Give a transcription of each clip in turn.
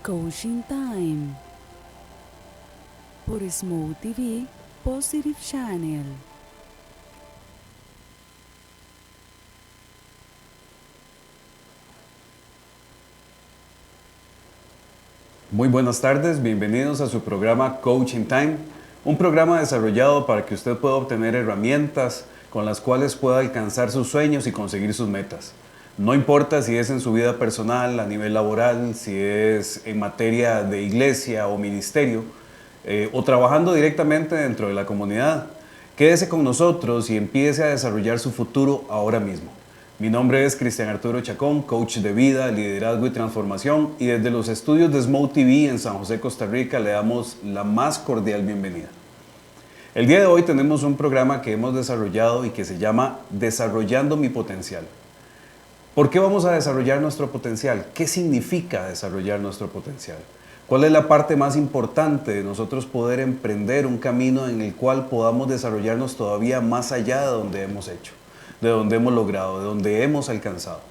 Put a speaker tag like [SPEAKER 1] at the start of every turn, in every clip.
[SPEAKER 1] Coaching Time por Smooth TV Positive Channel.
[SPEAKER 2] Muy buenas tardes, bienvenidos a su programa Coaching Time, un programa desarrollado para que usted pueda obtener herramientas con las cuales pueda alcanzar sus sueños y conseguir sus metas. No importa si es en su vida personal, a nivel laboral, si es en materia de iglesia o ministerio, o trabajando directamente dentro de la comunidad. Quédese con nosotros y empiece a desarrollar su futuro ahora mismo. Mi nombre es Cristian Arturo Chacón, coach de vida, liderazgo y transformación, y desde los estudios de Smooth TV en San José, Costa Rica, le damos la más cordial bienvenida. El día de hoy tenemos un programa que hemos desarrollado y que se llama Desarrollando mi Potencial. ¿Por qué vamos a desarrollar nuestro potencial? ¿Qué significa desarrollar nuestro potencial? ¿Cuál es la parte más importante de nosotros poder emprender un camino en el cual podamos desarrollarnos todavía más allá de donde hemos hecho, de donde hemos logrado, de donde hemos alcanzado?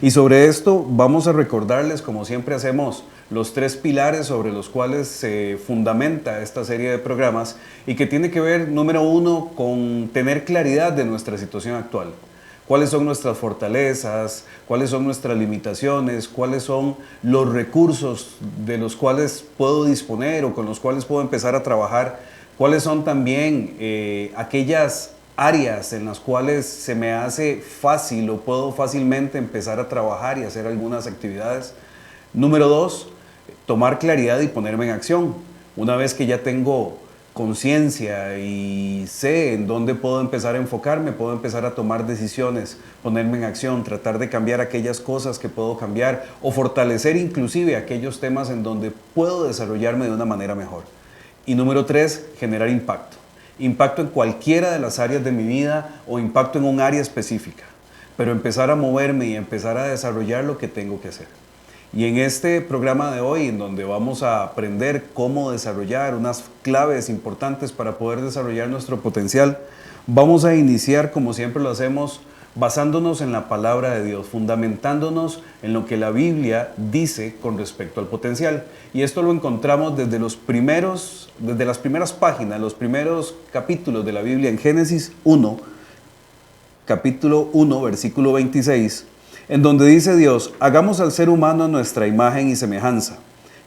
[SPEAKER 2] Y sobre esto vamos a recordarles, como siempre hacemos, los 3 pilares sobre los cuales se fundamenta esta serie de programas y que tiene que ver, número 1, con tener claridad de nuestra situación actual. ¿Cuáles son nuestras fortalezas? ¿Cuáles son nuestras limitaciones? ¿Cuáles son los recursos de los cuales puedo disponer o con los cuales puedo empezar a trabajar? ¿Cuáles son también aquellas áreas en las cuales se me hace fácil o puedo fácilmente empezar a trabajar y hacer algunas actividades? Número 2, tomar claridad y ponerme en acción. Una vez que ya tengo conciencia y sé en dónde puedo empezar a enfocarme, puedo empezar a tomar decisiones, ponerme en acción, tratar de cambiar aquellas cosas que puedo cambiar o fortalecer inclusive aquellos temas en donde puedo desarrollarme de una manera mejor. Y número 3, generar impacto. Impacto en cualquiera de las áreas de mi vida o impacto en un área específica, pero empezar a moverme y empezar a desarrollar lo que tengo que hacer. Y en este programa de hoy, en donde vamos a aprender cómo desarrollar unas claves importantes para poder desarrollar nuestro potencial, vamos a iniciar, como siempre lo hacemos, basándonos en la palabra de Dios, fundamentándonos en lo que la Biblia dice con respecto al potencial. Y esto lo encontramos desde las primeras páginas, los primeros capítulos de la Biblia, en Génesis 1, capítulo 1, versículo 26, en donde dice Dios: hagamos al ser humano a nuestra imagen y semejanza,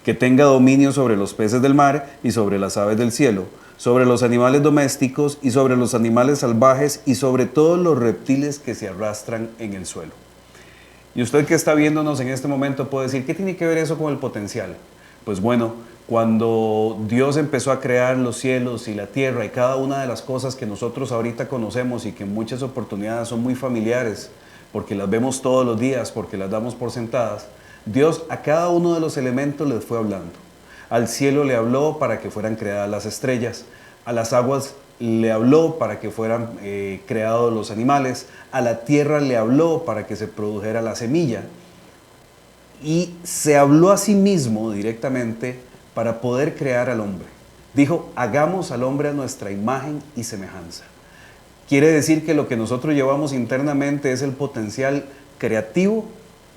[SPEAKER 2] que tenga dominio sobre los peces del mar y sobre las aves del cielo, sobre los animales domésticos y sobre los animales salvajes y sobre todos los reptiles que se arrastran en el suelo. Y usted que está viéndonos en este momento puede decir: ¿qué tiene que ver eso con el potencial? Pues bueno, cuando Dios empezó a crear los cielos y la tierra y cada una de las cosas que nosotros ahorita conocemos y que en muchas oportunidades son muy familiares, porque las vemos todos los días, porque las damos por sentadas, Dios a cada uno de los elementos les fue hablando. Al cielo le habló para que fueran creadas las estrellas, a las aguas le habló para que fueran creados los animales, a la tierra le habló para que se produjera la semilla, y se habló a sí mismo directamente para poder crear al hombre. Dijo: hagamos al hombre a nuestra imagen y semejanza. Quiere decir que lo que nosotros llevamos internamente es el potencial creativo,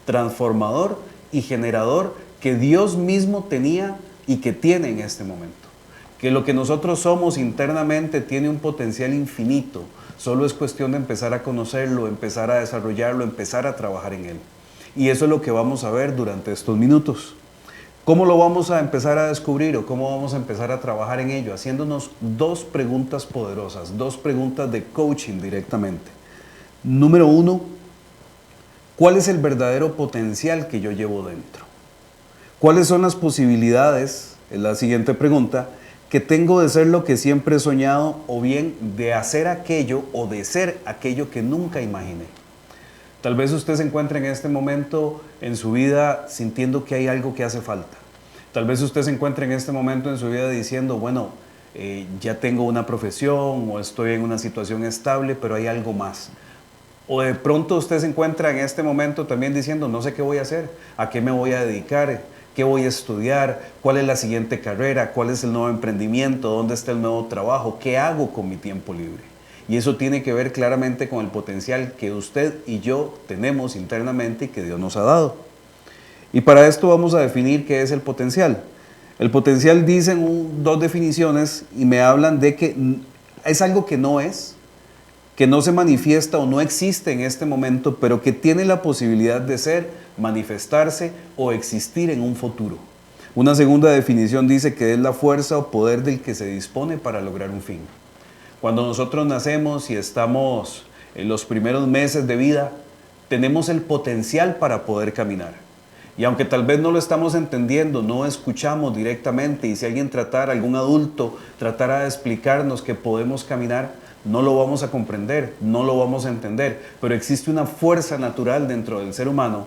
[SPEAKER 2] transformador y generador que Dios mismo tenía y que tiene en este momento. Que lo que nosotros somos internamente tiene un potencial infinito. Solo es cuestión de empezar a conocerlo, empezar a desarrollarlo, empezar a trabajar en él. Y eso es lo que vamos a ver durante estos minutos. ¿Cómo lo vamos a empezar a descubrir o cómo vamos a empezar a trabajar en ello? Haciéndonos 2 preguntas poderosas, 2 preguntas de coaching directamente. Número 1, ¿cuál es el verdadero potencial que yo llevo dentro? ¿Cuáles son las posibilidades, es la siguiente pregunta, que tengo de ser lo que siempre he soñado, o bien de hacer aquello o de ser aquello que nunca imaginé? Tal vez usted se encuentre en este momento en su vida sintiendo que hay algo que hace falta. Tal vez usted se encuentre en este momento en su vida diciendo: bueno, ya tengo una profesión o estoy en una situación estable, pero hay algo más. O de pronto usted se encuentra en este momento también diciendo: no sé qué voy a hacer, a qué me voy a dedicar, qué voy a estudiar, cuál es la siguiente carrera, cuál es el nuevo emprendimiento, dónde está el nuevo trabajo, qué hago con mi tiempo libre. Y eso tiene que ver claramente con el potencial que usted y yo tenemos internamente y que Dios nos ha dado. Y para esto vamos a definir qué es el potencial. El potencial dicen dos definiciones y me hablan de que es algo que no se manifiesta o no existe en este momento, pero que tiene la posibilidad de ser, manifestarse o existir en un futuro. Una segunda definición dice que es la fuerza o poder del que se dispone para lograr un fin. Cuando nosotros nacemos y estamos en los primeros meses de vida, tenemos el potencial para poder caminar. Y aunque tal vez no lo estamos entendiendo, no escuchamos directamente, y si algún adulto tratara de explicarnos que podemos caminar, no lo vamos a comprender, no lo vamos a entender, pero existe una fuerza natural dentro del ser humano,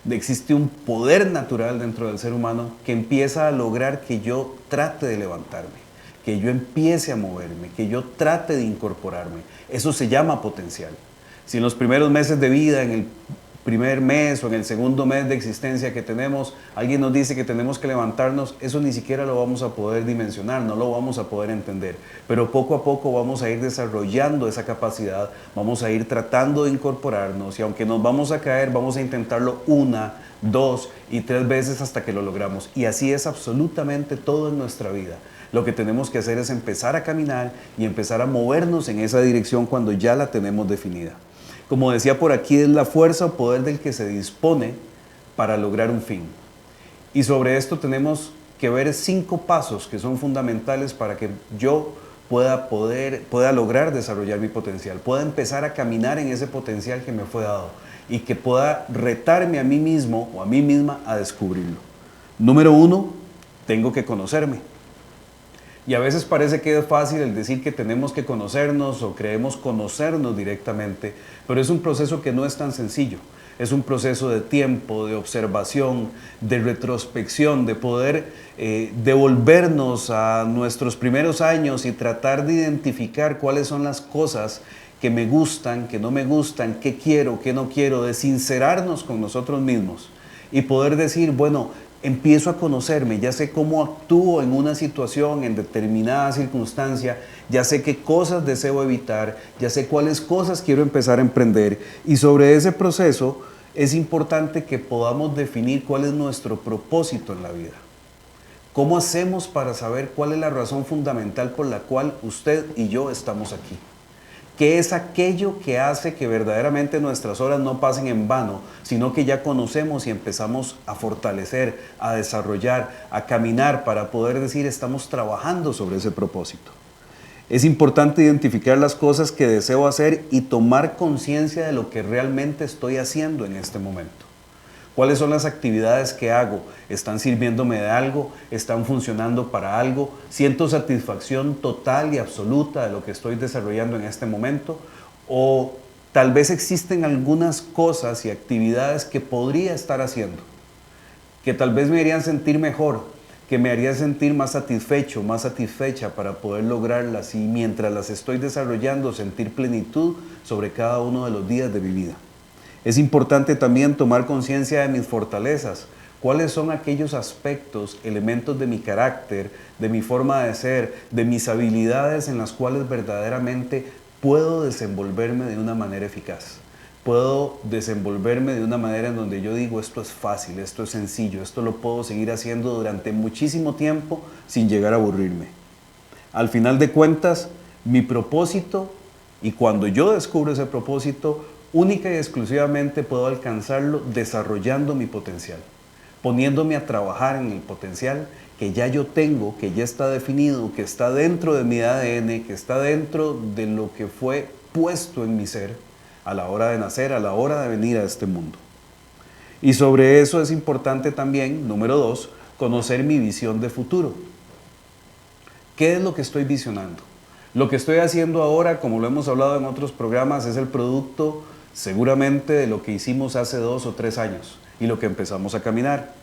[SPEAKER 2] existe un poder natural dentro del ser humano que empieza a lograr que yo trate de levantarme, que yo empiece a moverme, que yo trate de incorporarme. Eso se llama potencial. Si en los primeros meses de vida, en el primer mes o en el segundo mes de existencia que tenemos, alguien nos dice que tenemos que levantarnos, eso ni siquiera lo vamos a poder dimensionar, no lo vamos a poder entender. Pero poco a poco vamos a ir desarrollando esa capacidad, vamos a ir tratando de incorporarnos y aunque nos vamos a caer, vamos a intentarlo 1, 2 y 3 veces hasta que lo logramos. Y así es absolutamente todo en nuestra vida. Lo que tenemos que hacer es empezar a caminar y empezar a movernos en esa dirección cuando ya la tenemos definida. Como decía por aquí, es la fuerza o poder del que se dispone para lograr un fin. Y sobre esto tenemos que ver 5 pasos que son fundamentales para que yo pueda lograr desarrollar mi potencial, pueda empezar a caminar en ese potencial que me fue dado y que pueda retarme a mí mismo o a mí misma a descubrirlo. Número 1, tengo que conocerme. Y a veces parece que es fácil el decir que tenemos que conocernos o creemos conocernos directamente, pero es un proceso que no es tan sencillo. Es un proceso de tiempo, de observación, de retrospección, de poder devolvernos a nuestros primeros años y tratar de identificar cuáles son las cosas que me gustan, que no me gustan, qué quiero, qué no quiero, de sincerarnos con nosotros mismos y poder decir, bueno, empiezo a conocerme, ya sé cómo actúo en una situación, en determinada circunstancia, ya sé qué cosas deseo evitar, ya sé cuáles cosas quiero empezar a emprender y sobre ese proceso es importante que podamos definir cuál es nuestro propósito en la vida. ¿Cómo hacemos para saber cuál es la razón fundamental por la cual usted y yo estamos aquí? ¿Qué es aquello que hace que verdaderamente nuestras horas no pasen en vano, sino que ya conocemos y empezamos a fortalecer, a desarrollar, a caminar para poder decir estamos trabajando sobre ese propósito? Es importante identificar las cosas que deseo hacer y tomar conciencia de lo que realmente estoy haciendo en este momento. ¿Cuáles son las actividades que hago? ¿Están sirviéndome de algo? ¿Están funcionando para algo? ¿Siento satisfacción total y absoluta de lo que estoy desarrollando en este momento? ¿O tal vez existen algunas cosas y actividades que podría estar haciendo, que tal vez me harían sentir mejor, que me harían sentir más satisfecho, más satisfecha para poder lograrlas y mientras las estoy desarrollando sentir plenitud sobre cada uno de los días de mi vida? Es importante también tomar conciencia de mis fortalezas. ¿Cuáles son aquellos aspectos, elementos de mi carácter, de mi forma de ser, de mis habilidades en las cuales verdaderamente puedo desenvolverme de una manera eficaz? Puedo desenvolverme de una manera en donde yo digo esto es fácil, esto es sencillo, esto lo puedo seguir haciendo durante muchísimo tiempo sin llegar a aburrirme. Al final de cuentas, mi propósito, y cuando yo descubro ese propósito, única y exclusivamente puedo alcanzarlo desarrollando mi potencial, poniéndome a trabajar en el potencial que ya yo tengo, que ya está definido, que está dentro de mi ADN, que está dentro de lo que fue puesto en mi ser a la hora de nacer, a la hora de venir a este mundo. Y sobre eso es importante también, número 2, conocer mi visión de futuro. ¿Qué es lo que estoy visionando? Lo que estoy haciendo ahora, como lo hemos hablado en otros programas, es el producto seguramente de lo que hicimos hace 2 o 3 años y lo que empezamos a caminar.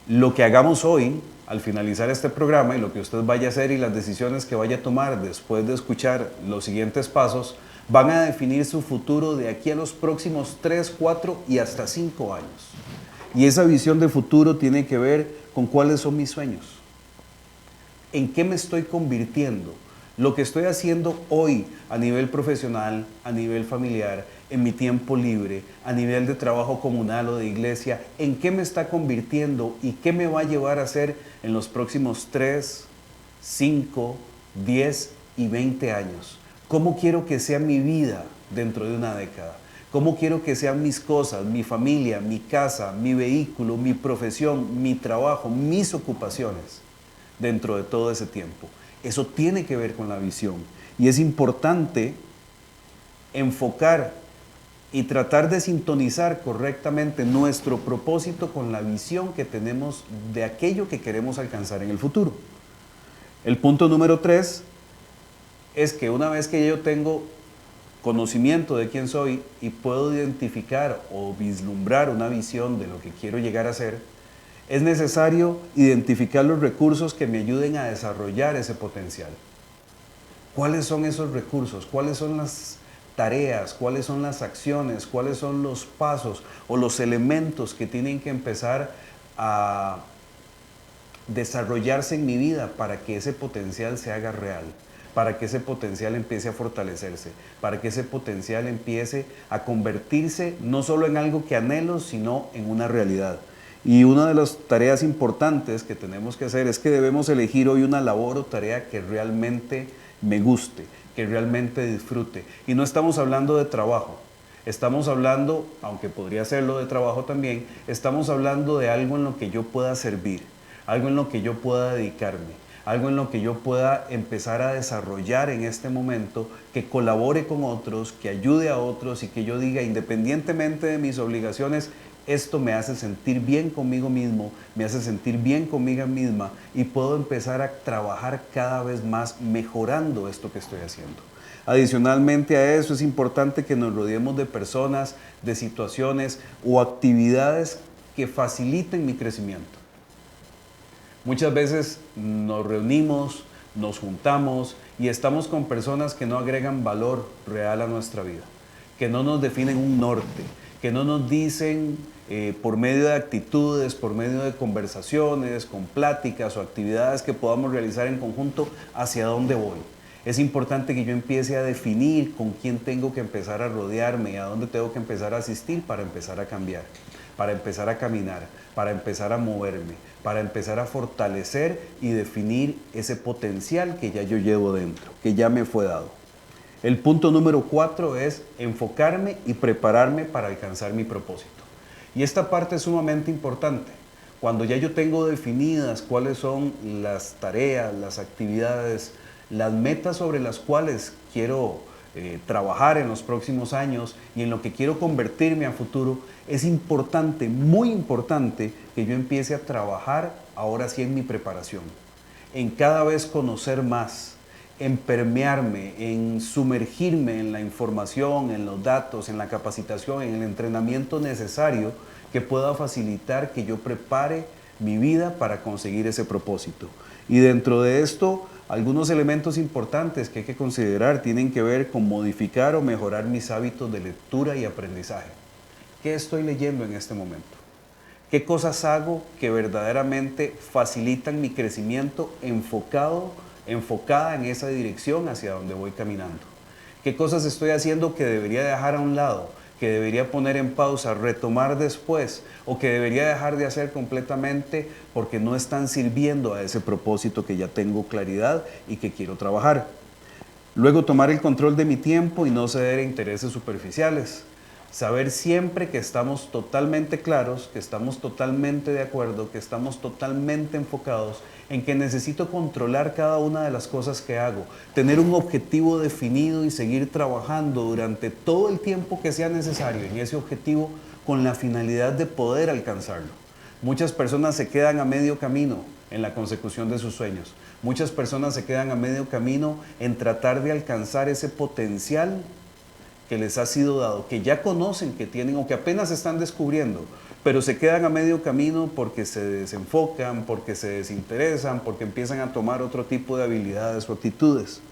[SPEAKER 2] Lo que hagamos hoy, al finalizar este programa y lo que usted vaya a hacer y las decisiones que vaya a tomar después de escuchar los siguientes pasos, van a definir su futuro de aquí a los próximos 3, 4 y hasta 5 años. Y esa visión de futuro tiene que ver con cuáles son mis sueños. ¿En qué me estoy convirtiendo? Lo que estoy haciendo hoy a nivel profesional, a nivel familiar, en mi tiempo libre, a nivel de trabajo comunal o de iglesia, en qué me está convirtiendo y qué me va a llevar a hacer en los próximos 3, 5, 10 y 20 años. ¿Cómo quiero que sea mi vida dentro de una década? ¿Cómo quiero que sean mis cosas, mi familia, mi casa, mi vehículo, mi profesión, mi trabajo, mis ocupaciones dentro de todo ese tiempo? Eso tiene que ver con la visión. Y es importante enfocar y tratar de sintonizar correctamente nuestro propósito con la visión que tenemos de aquello que queremos alcanzar en el futuro. El punto número 3 es que una vez que yo tengo conocimiento de quién soy y puedo identificar o vislumbrar una visión de lo que quiero llegar a ser, es necesario identificar los recursos que me ayuden a desarrollar ese potencial. ¿Cuáles son esos recursos? ¿Cuáles son las tareas? ¿Cuáles son las acciones? ¿Cuáles son los pasos o los elementos que tienen que empezar a desarrollarse en mi vida para que ese potencial se haga real? Para que ese potencial empiece a fortalecerse, para que ese potencial empiece a convertirse no solo en algo que anhelo, sino en una realidad. Y una de las tareas importantes que tenemos que hacer es que debemos elegir hoy una labor o tarea que realmente me guste, que realmente disfrute. Y no estamos hablando de trabajo, estamos hablando, aunque podría serlo de trabajo también, estamos hablando de algo en lo que yo pueda servir, algo en lo que yo pueda dedicarme, algo en lo que yo pueda empezar a desarrollar en este momento, que colabore con otros, que ayude a otros y que yo diga, independientemente de mis obligaciones, esto me hace sentir bien conmigo mismo, me hace sentir bien conmigo misma y puedo empezar a trabajar cada vez más mejorando esto que estoy haciendo. Adicionalmente a eso es importante que nos rodeemos de personas, de situaciones o actividades que faciliten mi crecimiento. Muchas veces nos reunimos, nos juntamos y estamos con personas que no agregan valor real a nuestra vida, que no nos definen un norte, que no nos dicen por medio de actitudes, por medio de conversaciones, con pláticas o actividades que podamos realizar en conjunto hacia dónde voy. Es importante que yo empiece a definir con quién tengo que empezar a rodearme y a dónde tengo que empezar a asistir para empezar a cambiar, para empezar a caminar, para empezar a moverme, para empezar a fortalecer y definir ese potencial que ya yo llevo dentro, que ya me fue dado. El punto número 4 es enfocarme y prepararme para alcanzar mi propósito. Y esta parte es sumamente importante. Cuando ya yo tengo definidas cuáles son las tareas, las actividades, las metas sobre las cuales quiero trabajar en los próximos años y en lo que quiero convertirme a futuro, es importante, muy importante, que yo empiece a trabajar ahora sí en mi preparación, en cada vez conocer más, en permearme, en sumergirme en la información, en los datos, en la capacitación, en el entrenamiento necesario que pueda facilitar que yo prepare mi vida para conseguir ese propósito. Y dentro de esto, algunos elementos importantes que hay que considerar tienen que ver con modificar o mejorar mis hábitos de lectura y aprendizaje. ¿Qué estoy leyendo en este momento? ¿Qué cosas hago que verdaderamente facilitan mi crecimiento enfocada en esa dirección hacia donde voy caminando? ¿Qué cosas estoy haciendo que debería dejar a un lado, que debería poner en pausa, retomar después o que debería dejar de hacer completamente porque no están sirviendo a ese propósito que ya tengo claridad y que quiero trabajar? Luego, tomar el control de mi tiempo y no ceder a intereses superficiales. Saber siempre que estamos totalmente claros, que estamos totalmente de acuerdo, que estamos totalmente enfocados en que necesito controlar cada una de las cosas que hago, tener un objetivo definido y seguir trabajando durante todo el tiempo que sea necesario en ese objetivo con la finalidad de poder alcanzarlo. Muchas personas se quedan a medio camino en la consecución de sus sueños. Muchas personas se quedan a medio camino en tratar de alcanzar ese potencial que les ha sido dado, que ya conocen que tienen o que apenas están descubriendo, pero se quedan a medio camino porque se desenfocan, porque se desinteresan, porque empiezan a tomar otro tipo de habilidades o actitudes.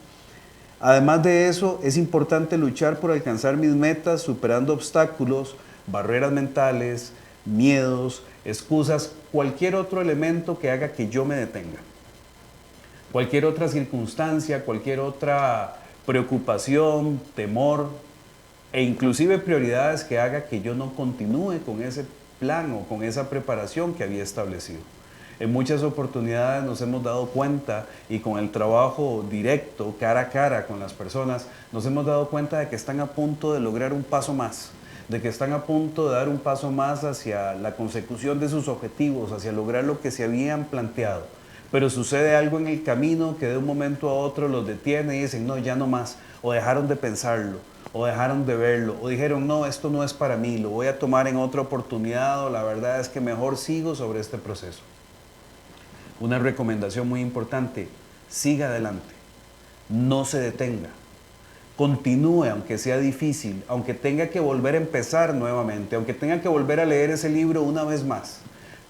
[SPEAKER 2] Además de eso, es importante luchar por alcanzar mis metas superando obstáculos, barreras mentales, miedos, excusas, cualquier otro elemento que haga que yo me detenga. Cualquier otra circunstancia, cualquier otra preocupación, temor, e inclusive prioridades que haga que yo no continúe con ese plan o con esa preparación que había establecido. En muchas oportunidades nos hemos dado cuenta y con el trabajo directo, cara a cara con las personas, nos hemos dado cuenta de que están a punto de lograr un paso más, de que están a punto de dar un paso más hacia la consecución de sus objetivos, hacia lograr lo que se habían planteado. Pero sucede algo en el camino que de un momento a otro los detiene y dicen, no, ya no más, o dejaron de pensarlo, o dejaron de verlo, o dijeron, no, esto no es para mí, lo voy a tomar en otra oportunidad, o la verdad es que mejor sigo sobre este proceso. Una recomendación muy importante, siga adelante, no se detenga, continúe aunque sea difícil, aunque tenga que volver a empezar nuevamente, aunque tenga que volver a leer ese libro una vez más,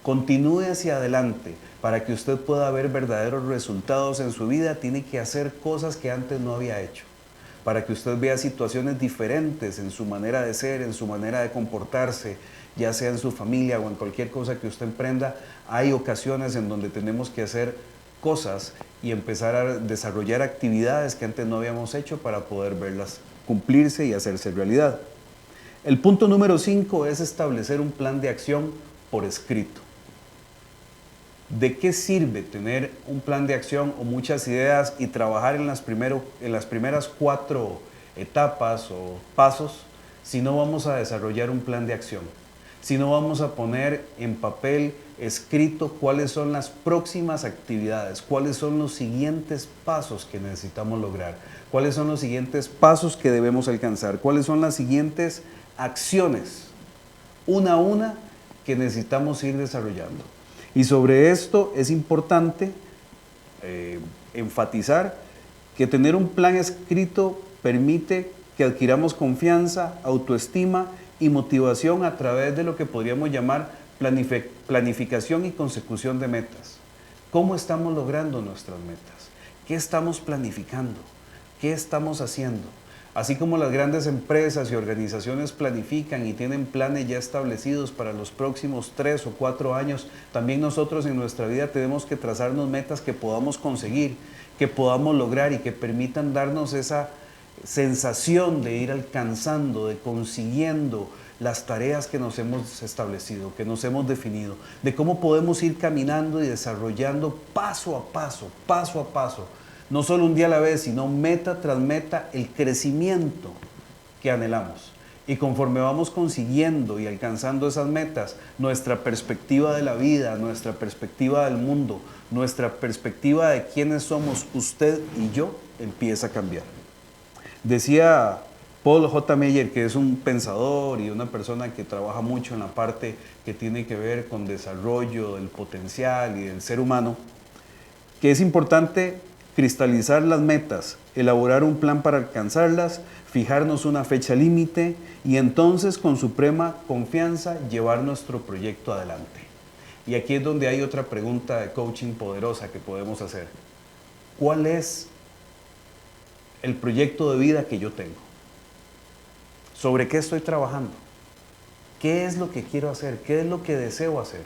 [SPEAKER 2] continúe hacia adelante. Para que usted pueda ver verdaderos resultados en su vida, tiene que hacer cosas que antes no había hecho. Para que usted vea situaciones diferentes en su manera de ser, en su manera de comportarse, ya sea en su familia o en cualquier cosa que usted emprenda, hay ocasiones en donde tenemos que hacer cosas y empezar a desarrollar actividades que antes no habíamos hecho para poder verlas cumplirse y hacerse realidad. El punto número 5 es establecer un plan de acción por escrito. ¿De qué sirve tener un plan de acción o muchas ideas y trabajar en las primeras 4 etapas o pasos si no vamos a desarrollar un plan de acción? Si no vamos a poner en papel escrito cuáles son las próximas actividades, cuáles son los siguientes pasos que necesitamos lograr, cuáles son los siguientes pasos que debemos alcanzar, cuáles son las siguientes acciones, una a una, que necesitamos ir desarrollando. Y sobre esto es importante enfatizar que tener un plan escrito permite que adquiramos confianza, autoestima y motivación a través de lo que podríamos llamar planificación y consecución de metas. ¿Cómo estamos logrando nuestras metas? ¿Qué estamos planificando? ¿Qué estamos haciendo? Así como las grandes empresas y organizaciones planifican y tienen planes ya establecidos para los próximos 3 o 4 años, también nosotros en nuestra vida tenemos que trazarnos metas que podamos conseguir, que podamos lograr y que permitan darnos esa sensación de ir alcanzando, de consiguiendo las tareas que nos hemos establecido, que nos hemos definido, de cómo podemos ir caminando y desarrollando paso a paso, no solo un día a la vez, sino meta tras meta, el crecimiento que anhelamos. Y conforme vamos consiguiendo y alcanzando esas metas, nuestra perspectiva de la vida, nuestra perspectiva del mundo, nuestra perspectiva de quiénes somos usted y yo, empieza a cambiar. Decía Paul J. Meyer, que es un pensador y una persona que trabaja mucho en la parte que tiene que ver con desarrollo del potencial y del ser humano, que es importante cristalizar las metas, elaborar un plan para alcanzarlas, fijarnos una fecha límite y entonces con suprema confianza llevar nuestro proyecto adelante. Y aquí es donde hay otra pregunta de coaching poderosa que podemos hacer. ¿Cuál es el proyecto de vida que yo tengo? ¿Sobre qué estoy trabajando? ¿Qué es lo que quiero hacer? ¿Qué es lo que deseo hacer?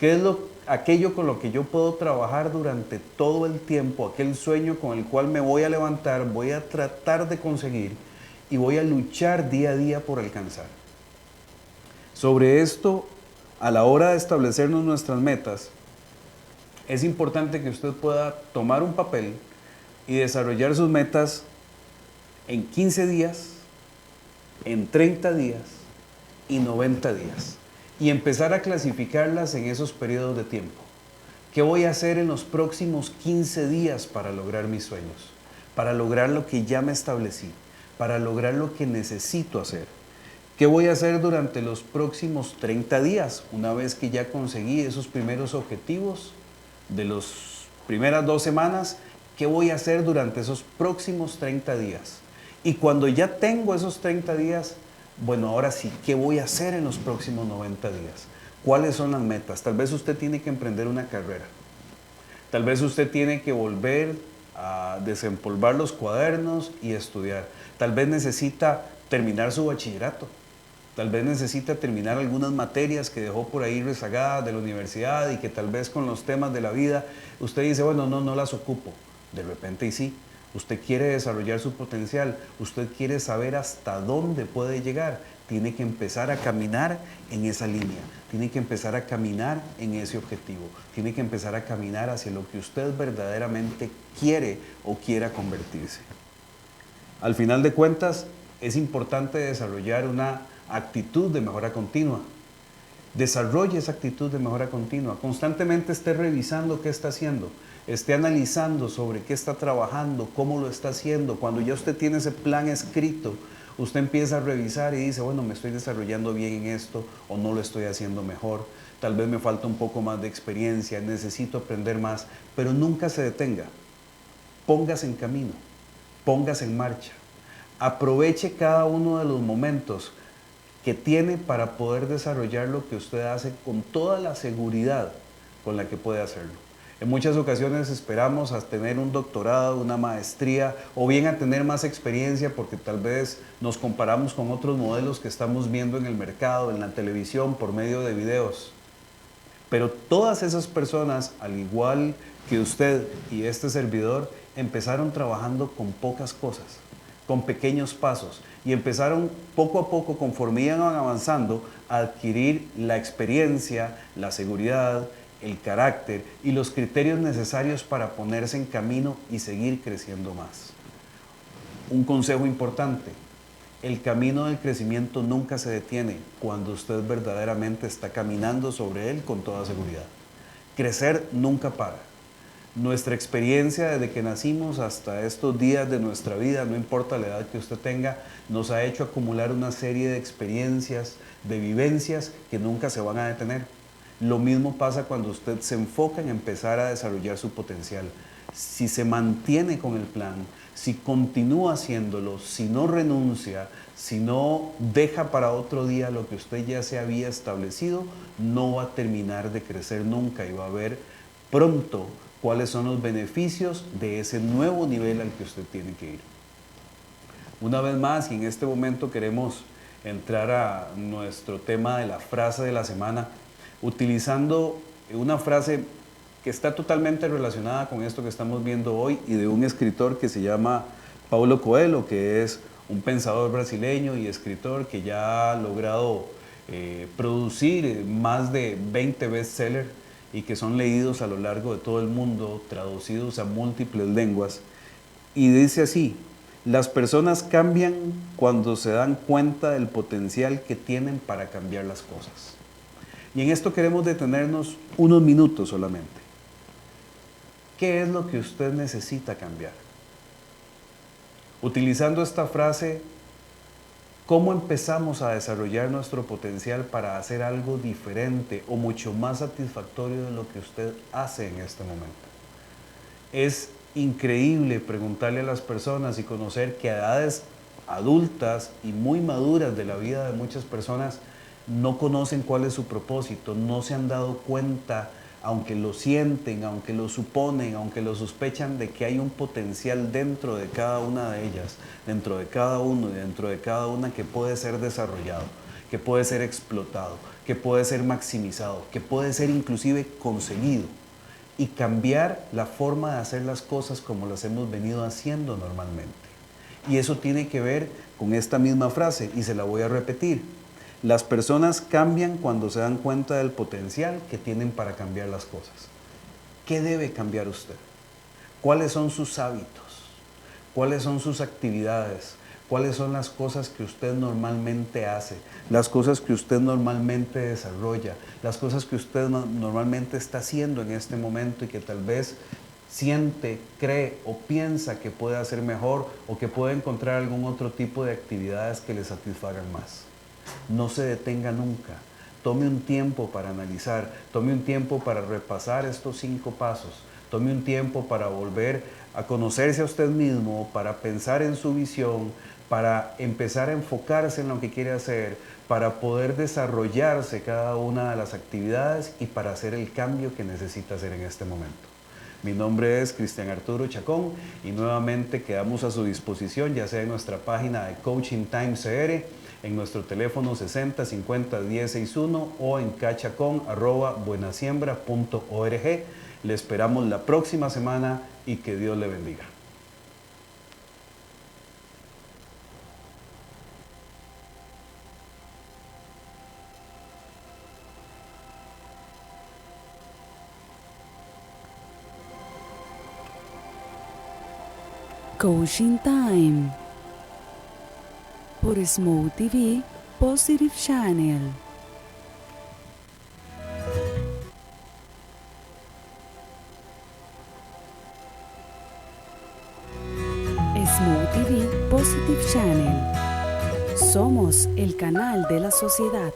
[SPEAKER 2] ¿Qué es aquello con lo que yo puedo trabajar durante todo el tiempo? Aquel sueño con el cual me voy a levantar, voy a tratar de conseguir y voy a luchar día a día por alcanzar. Sobre esto, a la hora de establecernos nuestras metas, es importante que usted pueda tomar un papel y desarrollar sus metas en 15 días, en 30 días y 90 días. Y empezar a clasificarlas en esos periodos de tiempo. ¿Qué voy a hacer en los próximos 15 días para lograr mis sueños? Para lograr lo que ya me establecí, para lograr lo que necesito hacer. ¿Qué voy a hacer durante los próximos 30 días? Una vez que ya conseguí esos primeros objetivos de las primeras 2 semanas, ¿qué voy a hacer durante esos próximos 30 días? Y cuando ya tengo esos 30 días, bueno, ahora sí, ¿qué voy a hacer en los próximos 90 días? ¿Cuáles son las metas? Tal vez usted tiene que emprender una carrera. Tal vez usted tiene que volver a desempolvar los cuadernos y estudiar. Tal vez necesita terminar su bachillerato. Tal vez necesita terminar algunas materias que dejó por ahí rezagadas de la universidad y que tal vez con los temas de la vida usted dice, bueno, no las ocupo. De repente y sí. Usted quiere desarrollar su potencial, usted quiere saber hasta dónde puede llegar. Tiene que empezar a caminar en esa línea, tiene que empezar a caminar en ese objetivo, tiene que empezar a caminar hacia lo que usted verdaderamente quiere o quiera convertirse. Al final de cuentas, es importante desarrollar una actitud de mejora continua. Desarrolle esa actitud de mejora continua. Constantemente esté revisando qué está haciendo. Esté analizando sobre qué está trabajando, cómo lo está haciendo. Cuando ya usted tiene ese plan escrito, usted empieza a revisar y dice, bueno, me estoy desarrollando bien en esto o no lo estoy haciendo mejor. Tal vez me falta un poco más de experiencia, necesito aprender más, pero nunca se detenga. Póngase en camino, póngase en marcha. Aproveche cada uno de los momentos que tiene para poder desarrollar lo que usted hace con toda la seguridad con la que puede hacerlo. En muchas ocasiones esperamos a tener un doctorado, una maestría o bien a tener más experiencia porque tal vez nos comparamos con otros modelos que estamos viendo en el mercado, en la televisión, por medio de videos. Pero todas esas personas, al igual que usted y este servidor, empezaron trabajando con pocas cosas, con pequeños pasos y empezaron poco a poco, conforme iban avanzando, a adquirir la experiencia, la seguridad, el carácter y los criterios necesarios para ponerse en camino y seguir creciendo más. Un consejo importante: el camino del crecimiento nunca se detiene cuando usted verdaderamente está caminando sobre él con toda seguridad. Crecer nunca para. Nuestra experiencia desde que nacimos hasta estos días de nuestra vida, no importa la edad que usted tenga, nos ha hecho acumular una serie de experiencias, de vivencias que nunca se van a detener. Lo mismo pasa cuando usted se enfoca en empezar a desarrollar su potencial. Si se mantiene con el plan, si continúa haciéndolo, si no renuncia, si no deja para otro día lo que usted ya se había establecido, no va a terminar de crecer nunca y va a ver pronto cuáles son los beneficios de ese nuevo nivel al que usted tiene que ir. Una vez más, y en este momento queremos entrar a nuestro tema de la frase de la semana, utilizando una frase que está totalmente relacionada con esto que estamos viendo hoy y de un escritor que se llama Paulo Coelho, que es un pensador brasileño y escritor que ya ha logrado producir más de 20 bestsellers y que son leídos a lo largo de todo el mundo, traducidos a múltiples lenguas. Y dice así: las personas cambian cuando se dan cuenta del potencial que tienen para cambiar las cosas. Y en esto queremos detenernos unos minutos solamente. ¿Qué es lo que usted necesita cambiar? Utilizando esta frase, ¿cómo empezamos a desarrollar nuestro potencial para hacer algo diferente o mucho más satisfactorio de lo que usted hace en este momento? Es increíble preguntarle a las personas y conocer que a edades adultas y muy maduras de la vida de muchas personas no conocen cuál es su propósito, no se han dado cuenta, aunque lo sienten, aunque lo suponen, aunque lo sospechan, de que hay un potencial dentro de cada una de ellas, dentro de cada uno y dentro de cada una que puede ser desarrollado, que puede ser explotado, que puede ser maximizado, que puede ser inclusive conseguido y cambiar la forma de hacer las cosas como las hemos venido haciendo normalmente. Y eso tiene que ver con esta misma frase y se la voy a repetir. Las personas cambian cuando se dan cuenta del potencial que tienen para cambiar las cosas. ¿Qué debe cambiar usted? ¿Cuáles son sus hábitos? ¿Cuáles son sus actividades? ¿Cuáles son las cosas que usted normalmente hace? Las cosas que usted normalmente desarrolla, las cosas que usted normalmente está haciendo en este momento y que tal vez siente, cree o piensa que puede hacer mejor o que puede encontrar algún otro tipo de actividades que le satisfagan más. No se detenga nunca. Tome un tiempo para analizar, tome un tiempo para repasar estos 5 pasos, tome un tiempo para volver a conocerse a usted mismo, para pensar en su visión, para empezar a enfocarse en lo que quiere hacer, para poder desarrollarse cada una de las actividades y para hacer el cambio que necesita hacer en este momento. Mi nombre es Cristian Arturo Chacón y nuevamente quedamos a su disposición, ya sea en nuestra página de Coaching Time CR, en nuestro teléfono 60 50 1061 o en cachacon@buenasiembra.org. Le esperamos la próxima semana y que Dios le bendiga.
[SPEAKER 1] Coaching Time por Smo TV Positive Channel. Smo TV Positive Channel. Somos el canal de la sociedad.